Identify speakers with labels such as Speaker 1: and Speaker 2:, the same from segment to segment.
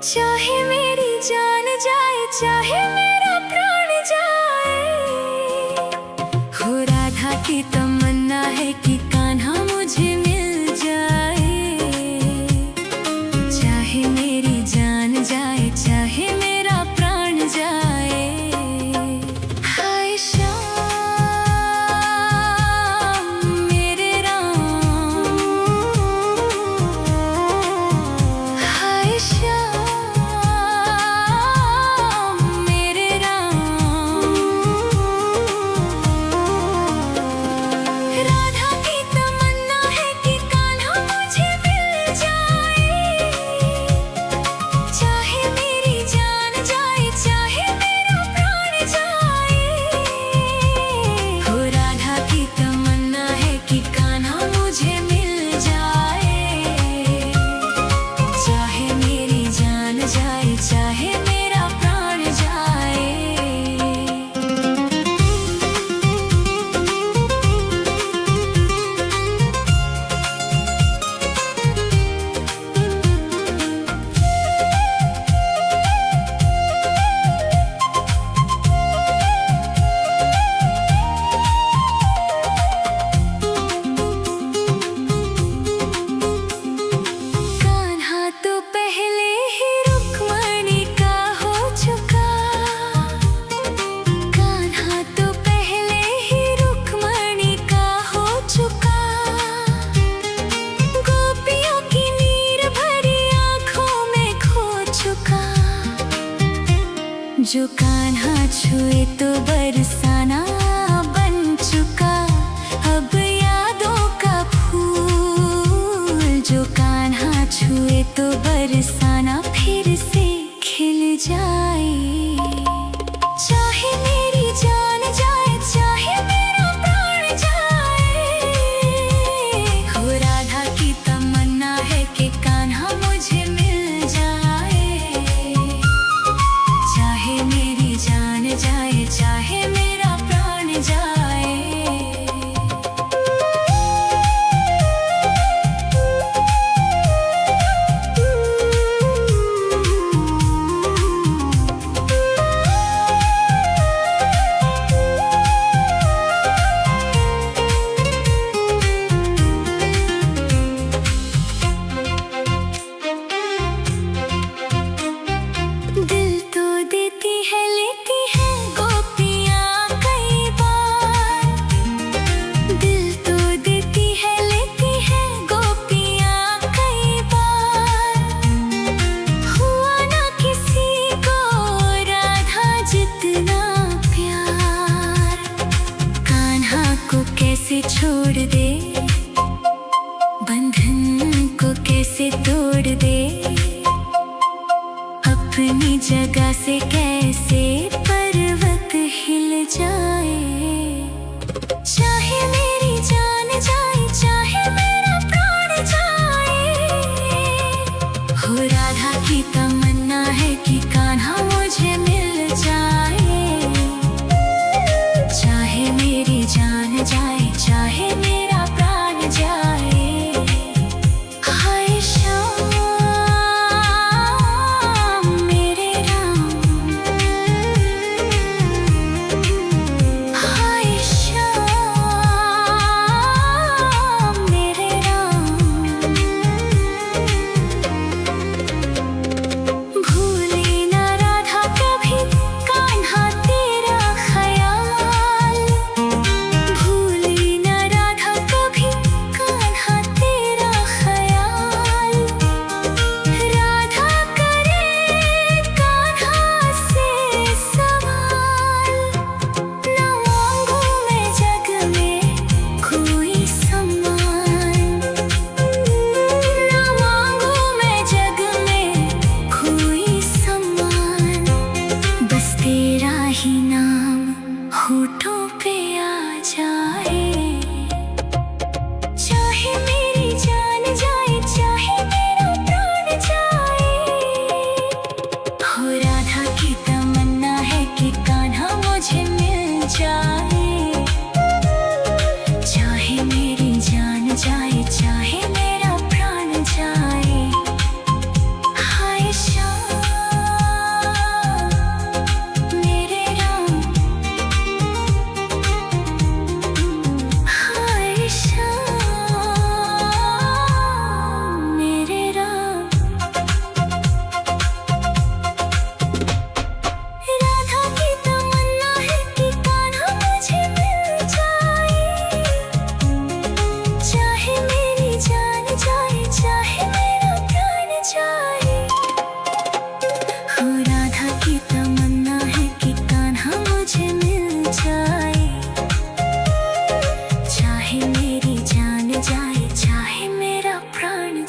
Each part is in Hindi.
Speaker 1: चाहे मेरी जान जाए, चाहे मेरा प्राण जाए। हो राधा की तमन्ना है कि कान्हा मुझे मिल जाए। चाहे मेरी जान जाए, चाहे मेरा प्राण जाए। हाय श्याम मेरे राम, हाय श्याम जो कान्हा छुए तो बरसाना बन चुका। अब यादों का फूल जो कान्हा छुए तो बरसाना फिर से खिल जाए। चाहे मेरी जान जाए, चाहे मेरा प्राण जाए। हो राधा की तमन्ना है कि कान्हा मुझे मिल जाए। चाहे मेरी जान जाए, चाहे मेरा प्राण जाए। दिल तो देती है, लेती है गोपियाँ कई बार। दिल तो देती है, लेती है गोपियाँ कई बार। हुआ ना किसी को राधा जितना प्यार। कान्हा को कैसे छोड़ दे, बंधन को कैसे तोड़ दे। अपनी जगह से कैसे पर्वत हिल जाए। चाहे मेरी जान जाए, चाहे मेरा प्राण जाए। हो राधा की तमन्ना है कि कान्हा मुझे मिल जाए। चाहे मेरी जान जाए, चाहे मेरा प्राण जाए। हाय श्याम मेरे राम,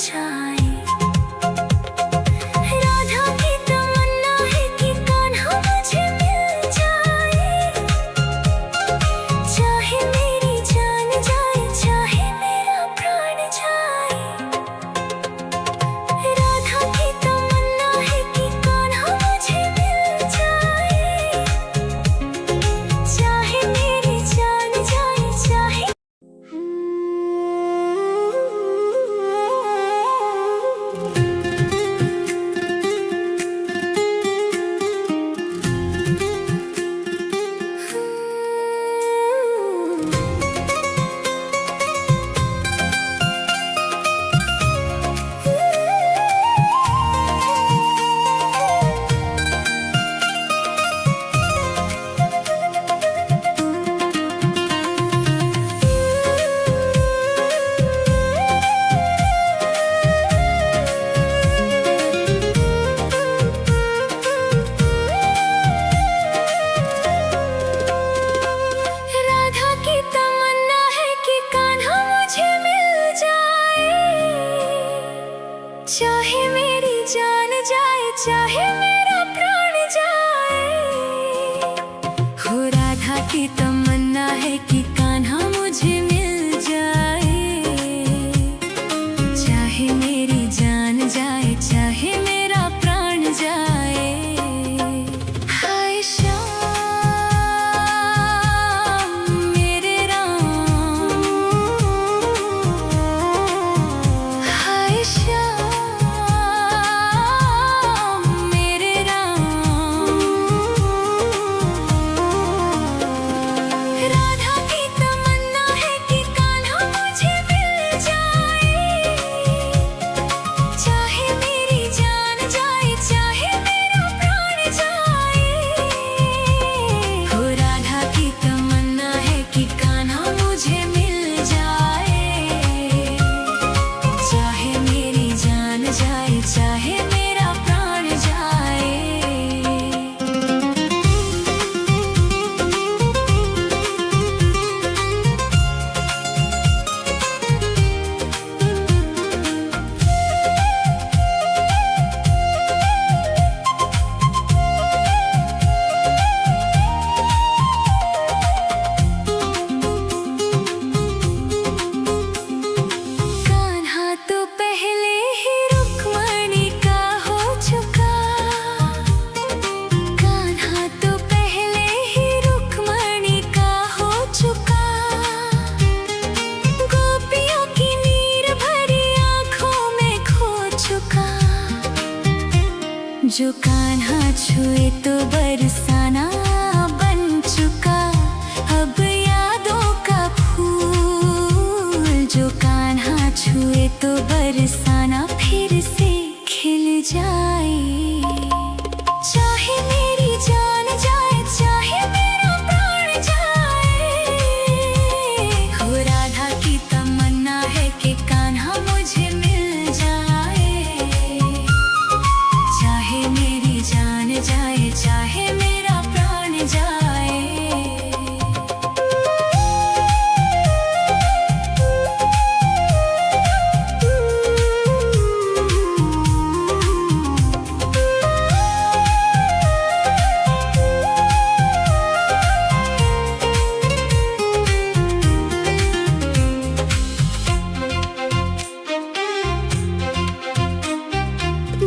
Speaker 1: जाए। राधा की तमन्ना है कि कान्हा मुझे मिल जाए, चाहे मेरी जान जाए, चाहे मेरा प्राण जाए। राधा की तमन्ना है कि कान्हा मुझे मिल जाए, चाहे मेरी जान जाए, चाहे राधा की तमन्ना है कि कान्हा मुझे मिल जाए, चाहे मेरी जान जाए, चाहे मेरा प्राण जाए। हो राधा की तमन्ना है कि कान्हा मुझे मिल जाए, चाहे मेरी जान जाए, चाहे मेरा प्राण जाए। हाय श्याम मेरे राम, हाय श्याम मेरे राम। राधा की तमन्ना है कि कान्हा मुझे मिल जाए, चाहे मेरी जान जाए, चाहे मेरा प्राण जाए। हो राधा की तमन्ना है कि कान्हा मुझे मिल जाए, चाहे मेरी जान जाए, चाहे मेरा प्राण जाए। कान्हा तो पहले ही रुक्मणी का हो चुका, कान्हा तो पहले ही रुक्मणी का हो चुका। गोपियों की नीर भरी आंखों में खो चुका, जो कान्हा छुए तो बरसाना बन चुका। अब यादों का फूल जो कान्हा छुए तो बरसाना फिर से खिल जाए। चाहे मेरी जान जाए, चाहे मेरा प्राण जाए। हो राधा की तमन्ना है कि कान्हा मुझे मिल जाए, चाहे मेरी जान जाए, चाहे मेरा प्राण जाए।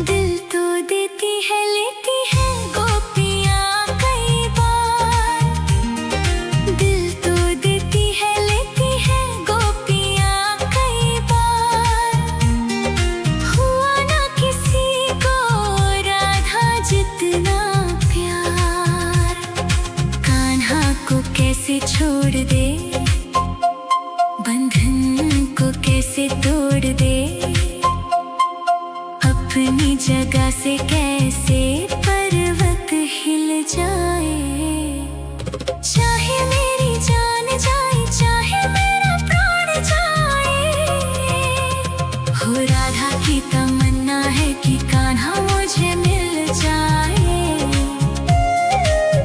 Speaker 1: दिल तो देती है, लेती है गोपियाँ कई बार। दिल तो देती है, लेती है गोपियाँ कई बार। हुआ ना किसी को राधा जितना प्यार। कान्हा को कैसे छोड़ दे, बंधन को कैसे तोड़ दे, अपनी जगह से कैसे पर्वत हिल जाए। चाहे मेरी जान जाए, चाहे मेरा प्राण जाए। हो राधा की तमन्ना है कि कान्हा मुझे मिल जाए,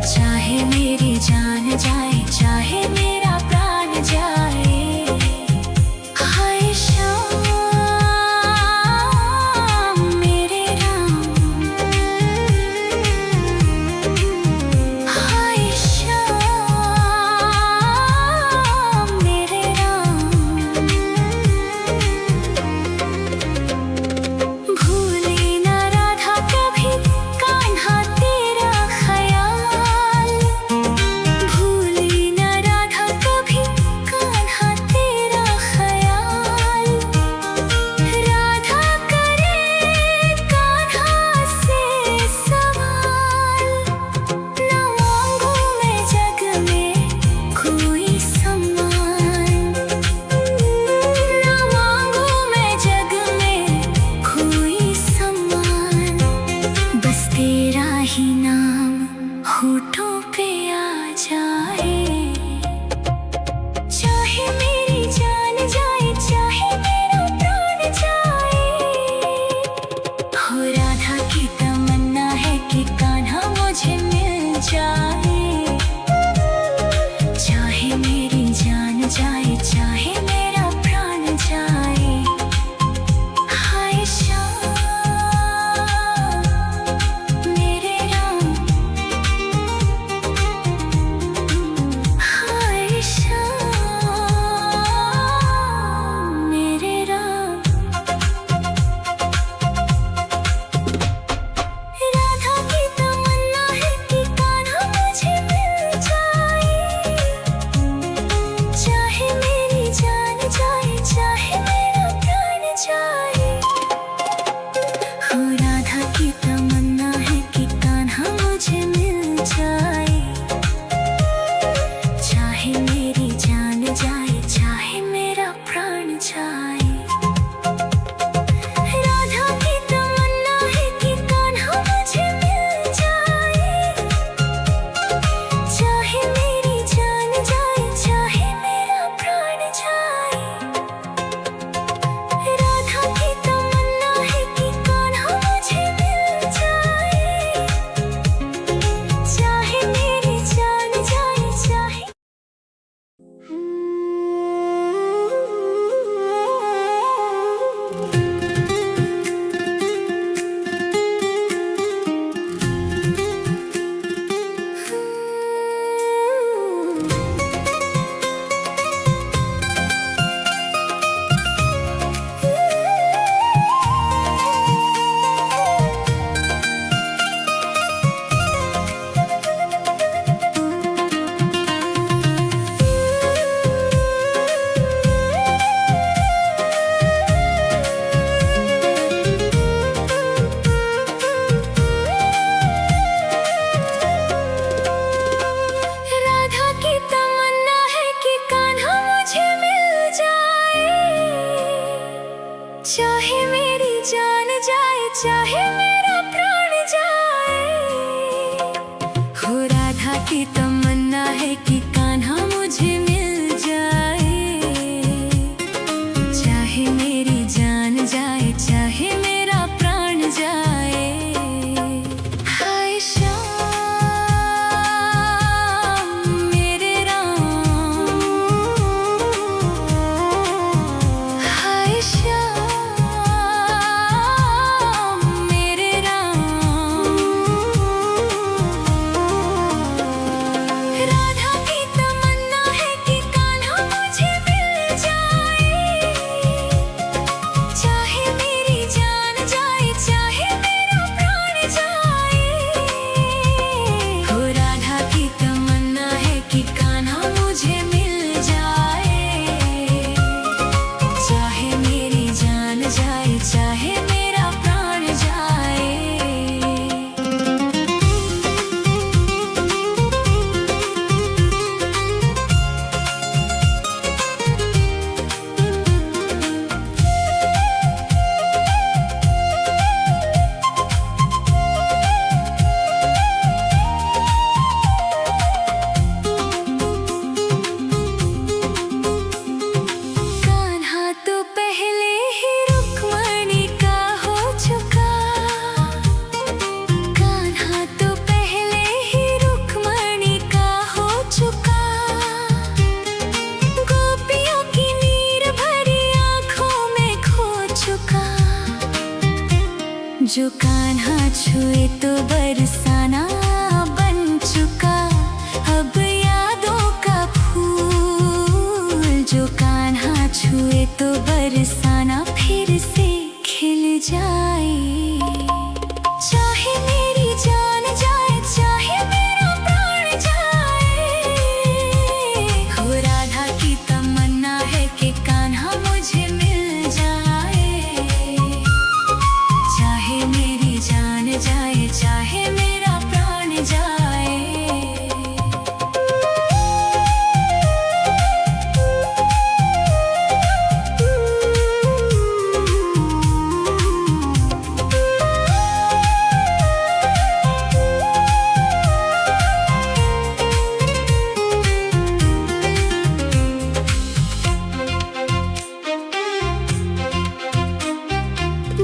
Speaker 1: चाहे मेरी जान जाए, चाहे मेरा प्राण जाए। हाय श्याम चाहे मेरी जान जाए, चाहे मेरा प्राण जाए, हो राधा की तमन्ना है कि कान्हा मुझे मिल जाए। चाहे मेरी जान जाए, चाहे मेरा प्राण जाए। हाय श्याम मेरे राम, हाय श्याम मेरे राम। राधा की तमन्ना है कि कान्हा मुझे मिल जाए। चाहे मेरी जान जाए, चाहे मेरा प्राण जाए, हो राधा की तमन्ना है कि कान्हा मुझे मिल जाए। चाहे मेरी जान जाए, चाहे मेरा प्राण जाए। कान्हा तो पहले ही रुक्मणी का हो चुका। कान्हा तो पहले ही रुक्मणी का हो चुका। गोपियों की नीर भरी आंखों में खो चुका। जो कान्हा छुए तो बरसाना बन चुका। अब यादों का फूल जो कान्हा छुए तो बरसाना फिर से खिल जाए। चाहे मेरी जान जाए, चाहे मेरा प्राण जाए, हो राधा की तमन्ना है कि कान्हा मुझे मिल जाए। चाहे मेरी जान जाए, चाहे मेरा प्राण जाए।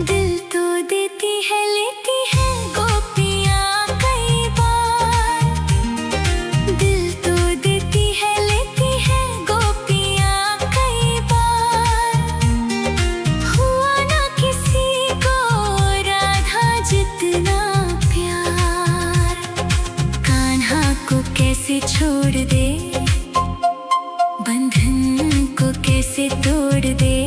Speaker 1: दिल तो देती है, लेती है गोपियाँ कई बार। दिल तो देती है, लेती है गोपियाँ कई बार। हुआ ना किसी को राधा जितना प्यार। कान्हा को कैसे छोड़ दे, बंधन को कैसे तोड़ दे।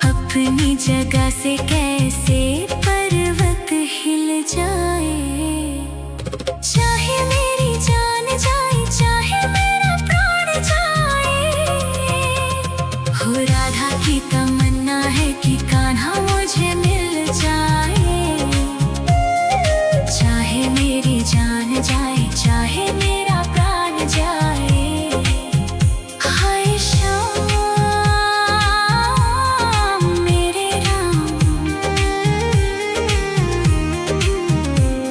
Speaker 1: अपनी जगह से कैसे पर्वत हिल जाए। चाहे मेरी जान जाए, चाहे मेरा प्राण जाए, हो राधा की तमन्ना है कि कान्हा मुझे मिल जाए। चाहे मेरी जान जाए, चाहे मेरा प्राण जाए। हाय श्याम मेरे राम,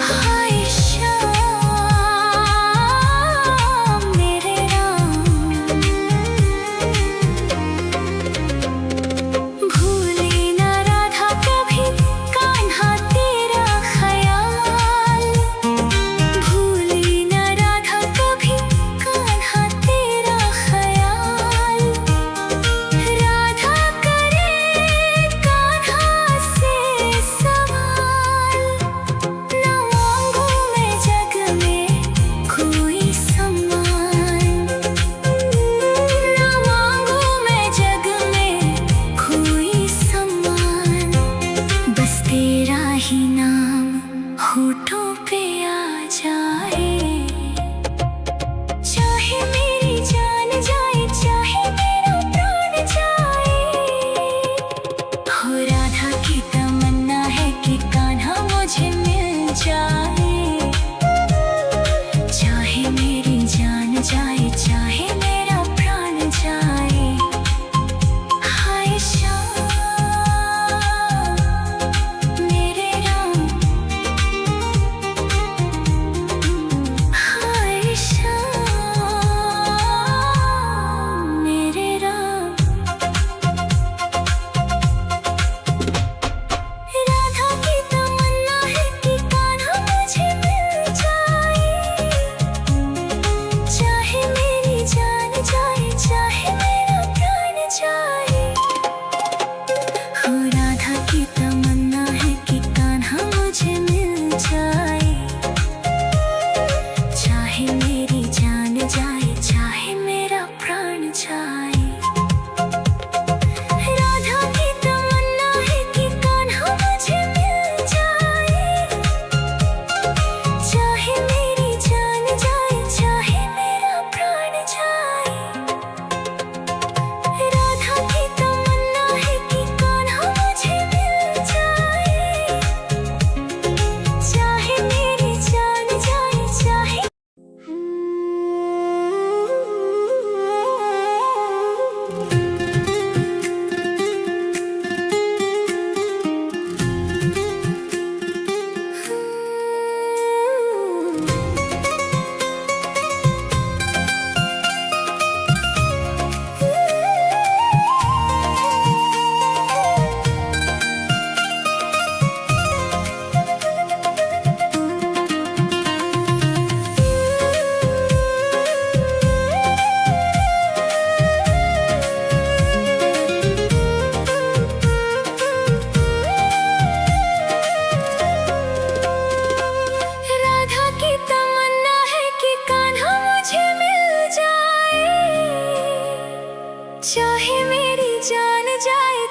Speaker 1: हाय श्याम मेरे राम। भूले ना राधा कभी कान्हा तेरा ख्याल। भूले ना राधा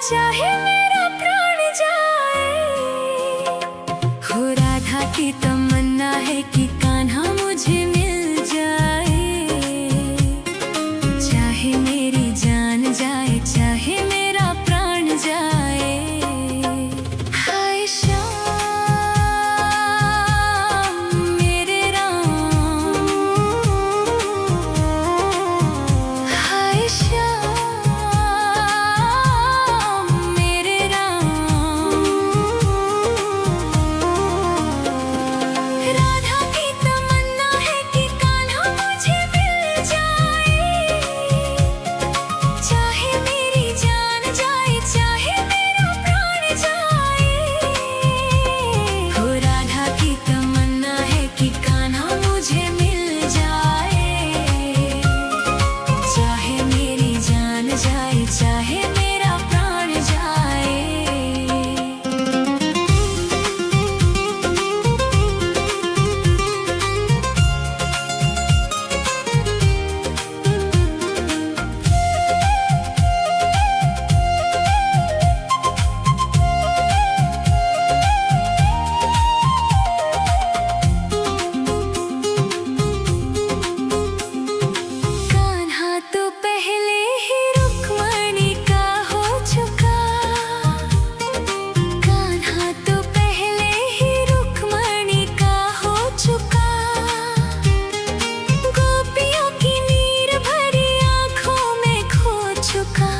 Speaker 1: चाहे मेरा प्राण जाए। हो राधा की तमन्ना है कि कान्हा मुझे मिल जाए। चाहे मेरी जान जाए, चाहे मेरा प्राण जाए। हाय श्याम मेरे राम, हाय श्याम मेरे राम। राधा की तमन्ना है कि कान्हा मुझे मिल जाए। चाहे मेरी जान जाए, चाहे मेरा प्राण जाए। हो राधा की तमन्ना है कि कान्हा मुझे मिल जाए। चाहे मेरी जान जाए, चाहे मेरा प्राण जाए। कान्हा तो पहले ही रुक्मणी का हो चुका। कान्हा तो पहले ही रुक्मणी का हो चुका। गोपियों की नीर भरी आंखों में खो चुका।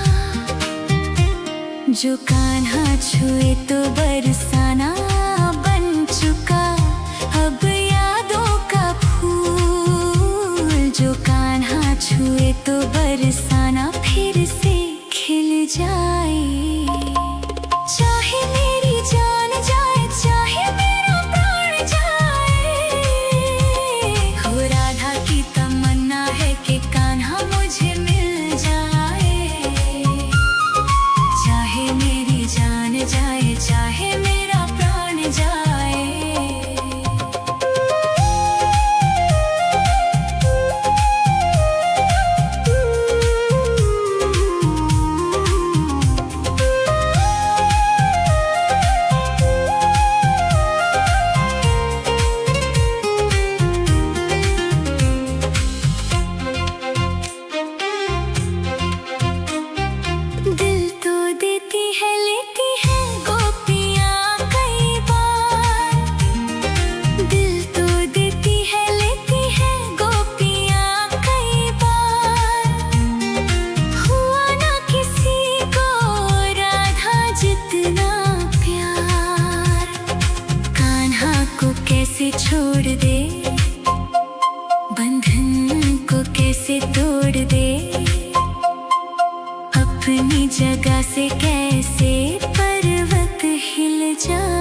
Speaker 1: जो कान्हा छुए तो बरसाना बन चुका। अब यादों का फूल जो कान्हा छुए तो बरसाना फिर से खिल जाए। चाहे मेरी जान जाए, चाहे मेरा प्राण जाए। हो राधा की तमन्ना है कि कान्हा मुझे मिल जाए। चाहे मेरी जान जाए, चाहे मेरा प्राण जाए। दिल तो देती है, लेती है गोपियाँ कई बार। दिल तो देती है, लेती है गोपियाँ कई बार। हुआ ना किसी को राधा जितना प्यार। कान्हा को कैसे छोड़ दे, बंधन को कैसे तोड़ दे। अपनी जगह से कैसे पर्वत हिल जाए।